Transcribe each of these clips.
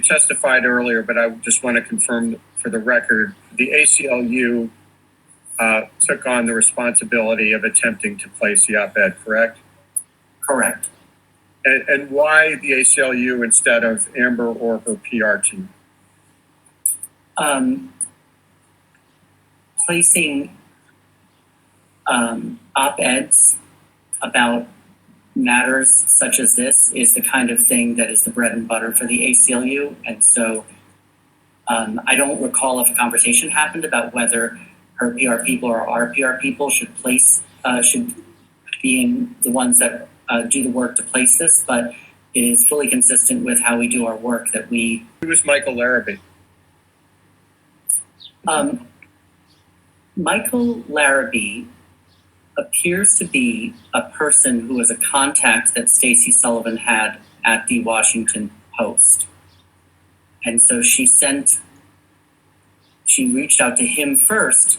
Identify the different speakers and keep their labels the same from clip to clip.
Speaker 1: testified earlier, but I just want to confirm for the record, the ACLU took on the responsibility of attempting to place the op-ed, correct?
Speaker 2: Correct.
Speaker 1: And why the ACLU instead of Amber or her PR team?
Speaker 2: Placing op-eds about matters such as this is the kind of thing that is the bread and butter for the ACLU. And so I don't recall if a conversation happened about whether her PR people or our PR people should be in the ones that do the work to place this, but it is fully consistent with how we do our work that we...
Speaker 1: Who is Michael Larrabee?
Speaker 2: Michael Larrabee appears to be a person who was a contact that Stacey Sullivan had at the Washington Post. And so she reached out to him first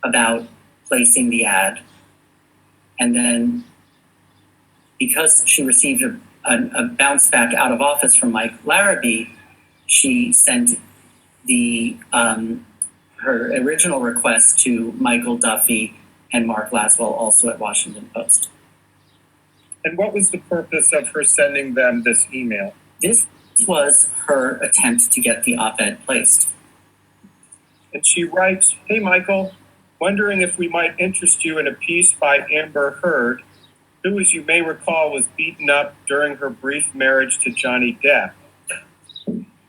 Speaker 2: about placing the ad. And then because she received a bounce back out of office from Mike Larrabee, she sent her original request to Michael Duffy and Mark Laswell, also at Washington Post.
Speaker 1: And what was the purpose of her sending them this email?
Speaker 2: This was her attempt to get the op-ed placed.
Speaker 1: And she writes, "Hey, Michael, wondering if we might interest you in a piece by Amber Heard, who, as you may recall, was beaten up during her brief marriage to Johnny Depp,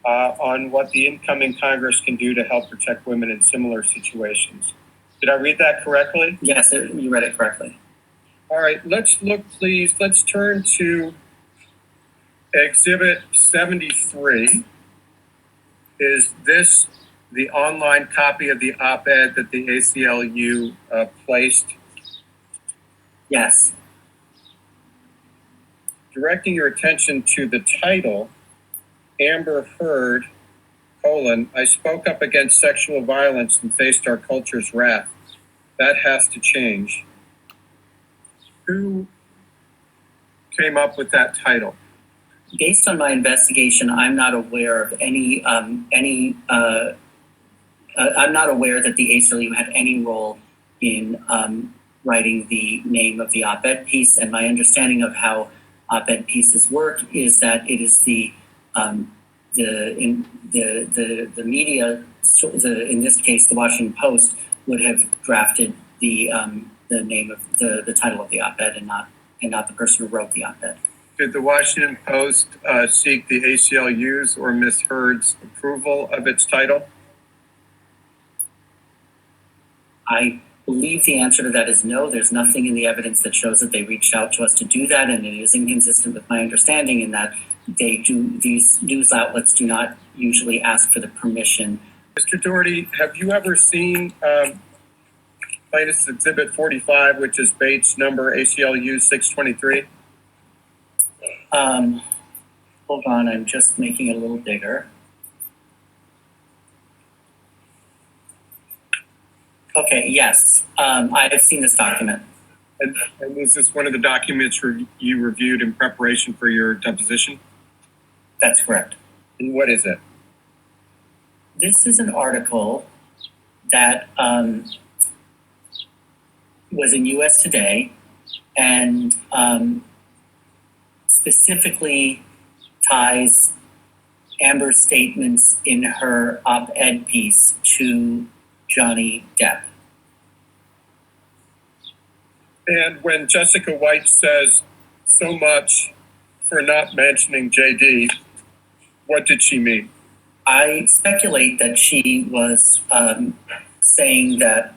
Speaker 1: on what the incoming Congress can do to help protect women in similar situations." Did I read that correctly?
Speaker 2: Yes, you read it correctly.
Speaker 1: All right, let's look, please. Let's turn to Exhibit 73. Is this the online copy of the op-ed that the ACLU placed?
Speaker 2: Yes.
Speaker 1: Directing your attention to the title, Amber Heard, I spoke up against sexual violence and faced our culture's wrath. That has to change. Who came up with that title?
Speaker 2: Based on my investigation, I'm not aware of I'm not aware that the ACLU had any role in writing the name of the op-ed piece. And my understanding of how op-ed pieces work is that it is the media, in this case, the Washington Post, would have drafted the name of the title of the op-ed and not the person who wrote the op-ed.
Speaker 1: Did the Washington Post seek the ACLU's or Ms. Heard's approval of its title?
Speaker 2: I believe the answer to that is no. There's nothing in the evidence that shows that they reached out to us to do that, and it is inconsistent with my understanding in that these news outlets do not usually ask for the permission.
Speaker 1: Mr. Doherty, have you ever seen Plaintiff's Exhibit 45, which is Bates number ACLU 623?
Speaker 2: Hold on, I'm just making it a little bigger. Okay, yes, I have seen this document.
Speaker 1: And is this one of the documents you reviewed in preparation for your deposition?
Speaker 2: That's correct.
Speaker 1: And what is it?
Speaker 2: This is an article that was in US Today and specifically ties Amber's statements in her op-ed piece to Johnny Depp.
Speaker 1: And when Jessica White says so much for not mentioning JD, what did she mean?
Speaker 2: I speculate that she was saying that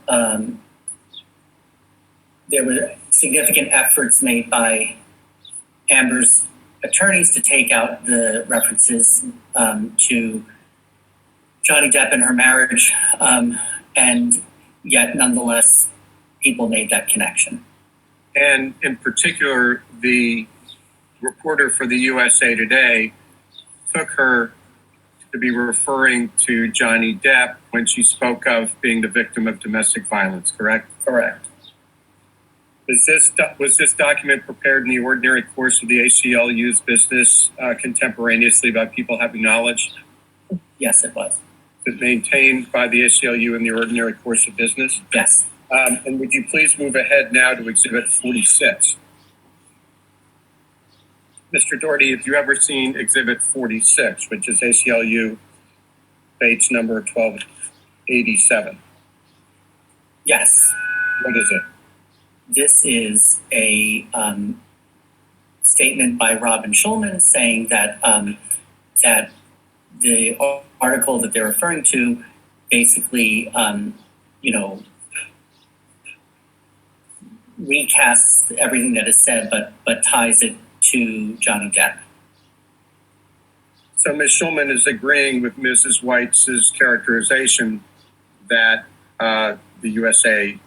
Speaker 2: there were significant efforts made by Amber's attorneys to take out the references to Johnny Depp and her marriage, and yet nonetheless, people made that connection.
Speaker 1: And in particular, the reporter for the USA Today took her to be referring to Johnny Depp when she spoke of being the victim of domestic violence, correct?
Speaker 2: Correct.
Speaker 1: Was this document prepared in the ordinary course of the ACLU's business contemporaneously by people having knowledge?
Speaker 2: Yes, it was.
Speaker 1: Is it maintained by the ACLU in the ordinary course of business?
Speaker 2: Yes.
Speaker 1: And would you please move ahead now to Exhibit 46? Mr. Doherty, have you ever seen Exhibit 46, which is ACLU page number 1287?
Speaker 2: Yes.
Speaker 1: What is it?
Speaker 2: This is a statement by Robin Schulman saying that that the article that they're referring to basically, recasts everything that is said, but ties it to Johnny Depp.
Speaker 1: So Ms. Schulman is agreeing with Mrs. White's characterization that the USA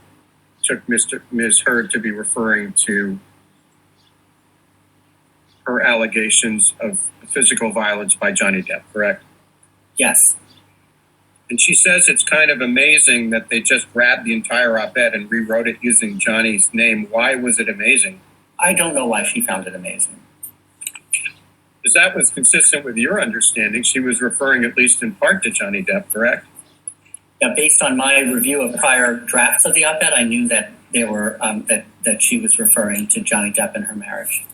Speaker 1: took Ms. Heard to be referring to her allegations of physical violence by Johnny Depp, correct?
Speaker 2: Yes.
Speaker 1: And she says it's kind of amazing that they just grabbed the entire op-ed and rewrote it using Johnny's name. Why was it amazing?
Speaker 2: I don't know why she found it amazing.
Speaker 1: Because that was consistent with your understanding. She was referring at least in part to Johnny Depp, correct?
Speaker 2: Now, based on my review of prior drafts of the op-ed, I knew that they were that she was referring to Johnny Depp and her marriage.